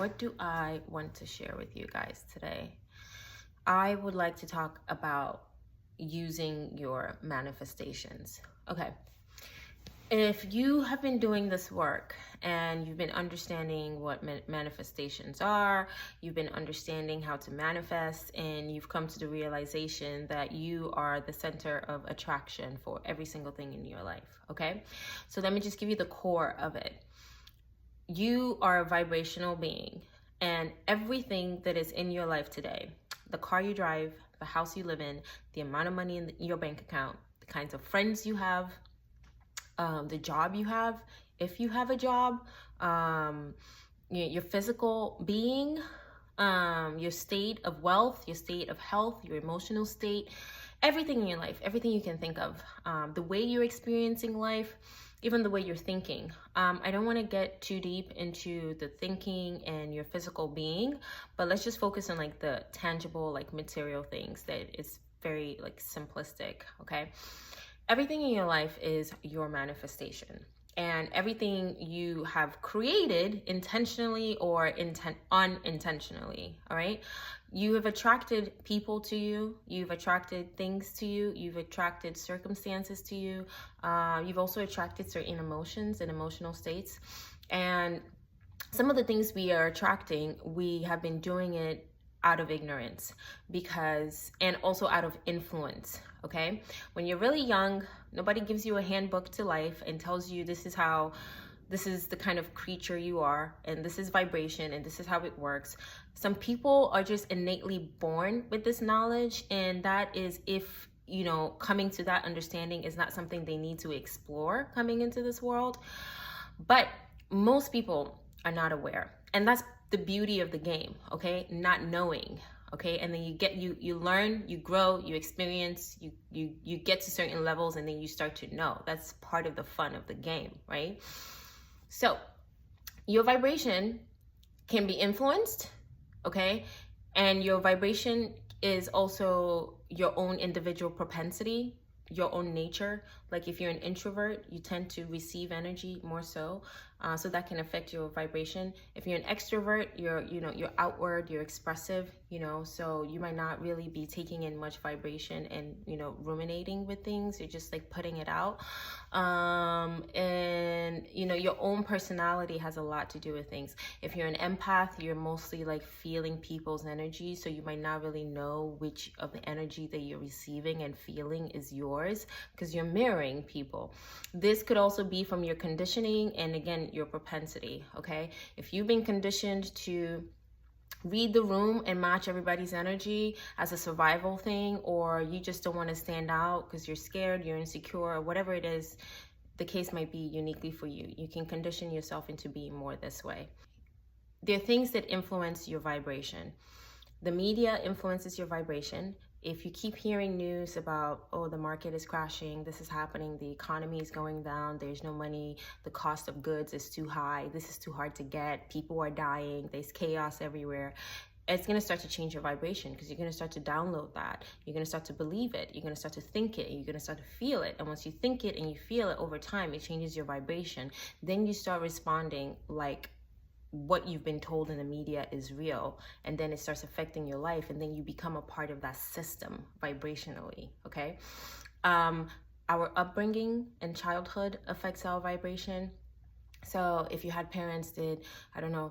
what do I want to share with you guys today? I would like to talk about using your manifestations. Okay. If you have been doing this work and you've been understanding what manifestations are, you've been understanding how to manifest, and you've come to the realization that you are the center of attraction for every single thing in your life, okay? So let me just give you the core of it. You are a vibrational being, and everything that is in your life today, the car you drive, the house you live in, the amount of money in your bank account, the kinds of friends you have, the job you have, if you have a job, your physical being, your state of wealth, your state of health, your emotional state, everything in your life, everything you can think of, the way you're experiencing life, even the way you're thinking. I don't want to get too deep into the thinking and your physical being, but let's just focus on like the tangible, like material things that is very like simplistic, okay? Everything in your life is your manifestation, and everything you have created intentionally or unintentionally, all right? You have attracted people to you, you've attracted things to you, you've attracted circumstances to you, you've also attracted certain emotions and emotional states. And some of the things we are attracting, we have been doing it out of ignorance and also out of influence, okay? When you're really young, nobody gives you a handbook to life and tells you this is the kind of creature you are, and this is vibration, and this is how it works. Some people are just innately born with this knowledge, and that is if, coming to that understanding is not something they need to explore coming into this world. But most people are not aware, and that's the beauty of the game, okay? Not knowing, okay? And then you learn, you grow, you experience, you get to certain levels, and then you start to know. That's part of the fun of the game, right? So your vibration can be influenced, okay? And your vibration is also your own individual propensity, your own nature. Like if you're an introvert, you tend to receive energy more so that can affect your vibration. If you're an extrovert, you're outward, you're expressive, so you might not really be taking in much vibration and ruminating with things. You're just like putting it out, and your own personality has a lot to do with things. If you're an empath, you're mostly like feeling people's energy, so you might not really know which of the energy that you're receiving and feeling is yours, because you're mirroring people. This could also be from your conditioning and, again, your propensity, okay? If you've been conditioned to read the room and match everybody's energy as a survival thing, or you just don't want to stand out because you're scared, you're insecure, or whatever it is, the case might be uniquely for you. You can condition yourself into being more this way. There are things that influence your vibration. The media influences your vibration. If you keep hearing news about, oh, the market is crashing, this is happening, the economy is going down, there's no money, the cost of goods is too high, this is too hard to get, people are dying, there's chaos everywhere, it's going to start to change your vibration, because you're going to start to download that. You're going to start to believe it. You're going to start to think it. You're going to start to feel it. And once you think it and you feel it over time, it changes your vibration. Then you start responding like what you've been told in the media is real, and then it starts affecting your life, and then you become a part of that system vibrationally, okay? Our upbringing and childhood affects our vibration. So if you had parents that, I don't know,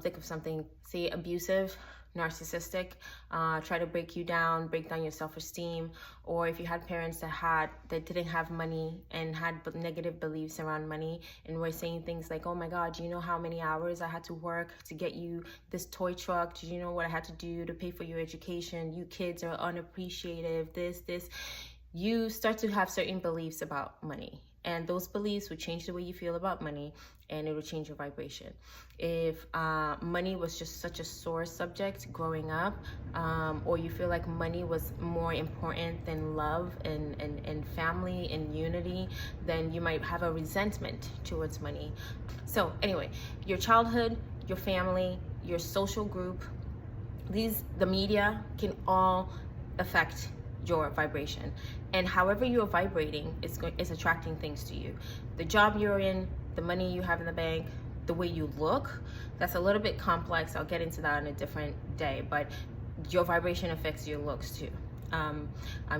think of something, say abusive, narcissistic, try to break down your self-esteem, or if you had parents that didn't have money and had negative beliefs around money and were saying things like, oh my God, do you know how many hours I had to work to get you this toy truck? Do you know what I had to do to pay for your education? You kids are unappreciative, this. You start to have certain beliefs about money, and those beliefs would change the way you feel about money, and it will change your vibration. If money was just such a sore subject growing up, or you feel like money was more important than love and family and unity, then you might have a resentment towards money. So anyway, your childhood, your family, your social group, the media can all affect your vibration, and however you're vibrating is attracting things to you. The job you're in, the money you have in the bank, the way you look, that's a little bit complex. I'll get into that on a different day, but your vibration affects your looks too.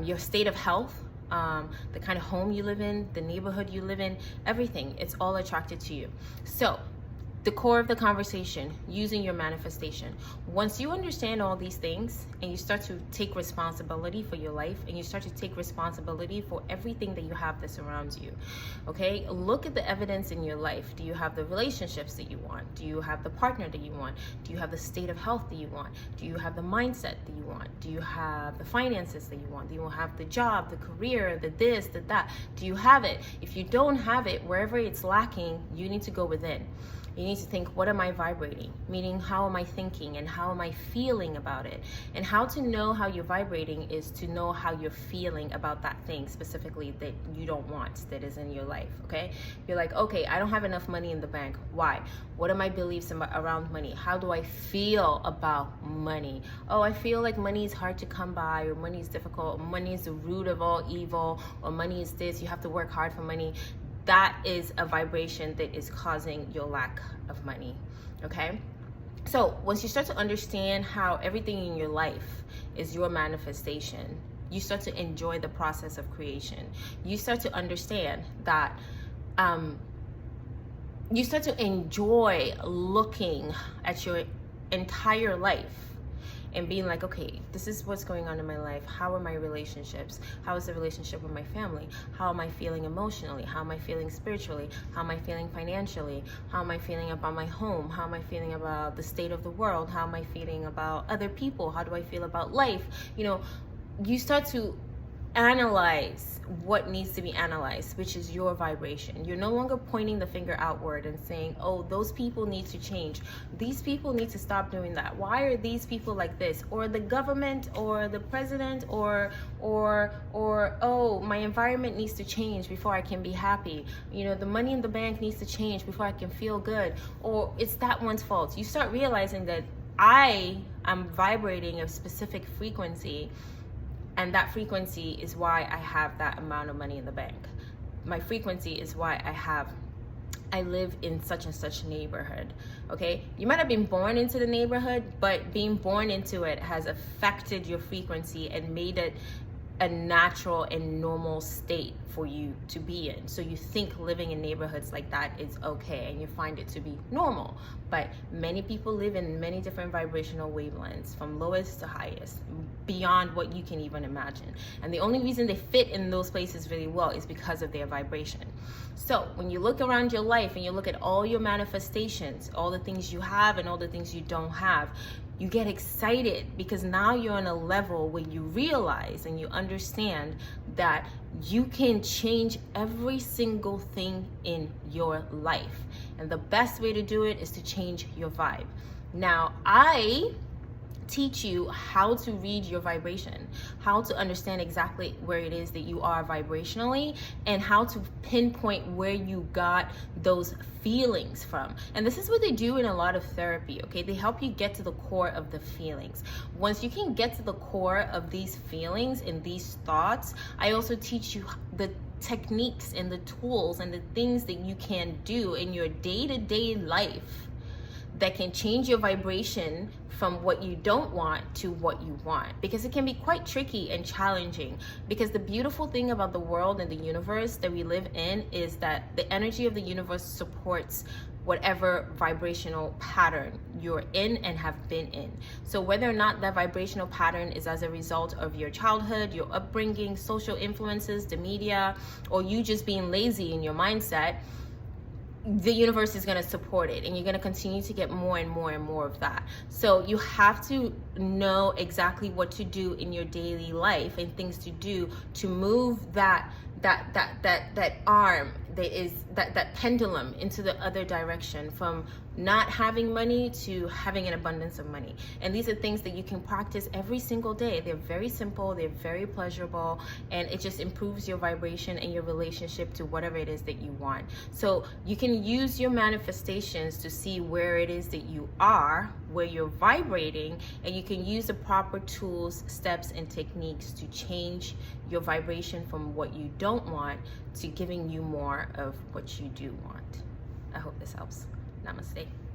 Your state of health, the kind of home you live in, the neighborhood you live in, everything, it's all attracted to you. So the core of the conversation, using your manifestation. Once you understand all these things and you start to take responsibility for your life and you start to take responsibility for everything that you have that surrounds you, okay? Look at the evidence in your life. Do you have the relationships that you want? Do you have the partner that you want? Do you have the state of health that you want? Do you have the mindset that you want? Do you have the finances that you want? Do you have the job, the career, the this, the that? Do you have it? If you don't have it, wherever it's lacking, you need to go within. You need to think, what am I vibrating? Meaning, how am I thinking and how am I feeling about it? And how to know how you're vibrating is to know how you're feeling about that thing specifically that you don't want, that is in your life, okay? You're like, okay, I don't have enough money in the bank. Why? What are my beliefs around money? How do I feel about money? Oh, I feel like money is hard to come by, or money is difficult, or money is the root of all evil, or money is this, you have to work hard for money. That is a vibration that is causing your lack of money, okay? So once you start to understand how everything in your life is your manifestation, you start to enjoy the process of creation. You start to understand that you start to enjoy looking at your entire life and being like, okay, this is what's going on in my life. How are my relationships? How is the relationship with my family? How am I feeling emotionally? How am I feeling spiritually? How am I feeling financially? How am I feeling about my home? How am I feeling about the state of the world? How am I feeling about other people? How do I feel about life? You know, you start to analyze what needs to be analyzed, which is your vibration. You're no longer pointing the finger outward and saying, oh, those people need to change. These people need to stop doing that. Why are these people like this? Or the government, or the president, or oh, my environment needs to change before I can be happy. You know, the money in the bank needs to change before I can feel good. Or it's that one's fault. You start realizing that I am vibrating a specific frequency, and that frequency is why I have that amount of money in the bank. My frequency is why I live in such and such neighborhood, okay? You might have been born into the neighborhood, but being born into it has affected your frequency and made it a natural and normal state for you to be in. So you think living in neighborhoods like that is okay and you find it to be normal. But many people live in many different vibrational wavelengths, from lowest to highest, beyond what you can even imagine. And the only reason they fit in those places really well is because of their vibration. So when you look around your life and you look at all your manifestations, all the things you have and all the things you don't have, you get excited because now you're on a level where you realize and you understand that you can change every single thing in your life. And the best way to do it is to change your vibe. Now, I teach you how to read your vibration, how to understand exactly where it is that you are vibrationally, and how to pinpoint where you got those feelings from. And this is what they do in a lot of therapy, okay? They help you get to the core of the feelings. Once you can get to the core of these feelings and these thoughts, I also teach you the techniques and the tools and the things that you can do in your day-to-day life that can change your vibration from what you don't want to what you want, because it can be quite tricky and challenging. Because the beautiful thing about the world and the universe that we live in is that the energy of the universe supports whatever vibrational pattern you're in and have been in. So whether or not that vibrational pattern is as a result of your childhood, your upbringing, social influences, the media, or you just being lazy in your mindset, the universe is going to support it, and you're going to continue to get more and more and more of that. So you have to know exactly what to do in your daily life and things to do to move that arm, that pendulum into the other direction, from not having money to having an abundance of money. And these are things that you can practice every single day. They're very simple, they're very pleasurable, and it just improves your vibration and your relationship to whatever it is that you want. So you can use your manifestations to see where it is that you are, where you're vibrating, and you can use the proper tools, steps, and techniques to change your vibration from what you don't want to giving you more of what you do want. I hope this helps. Namaste.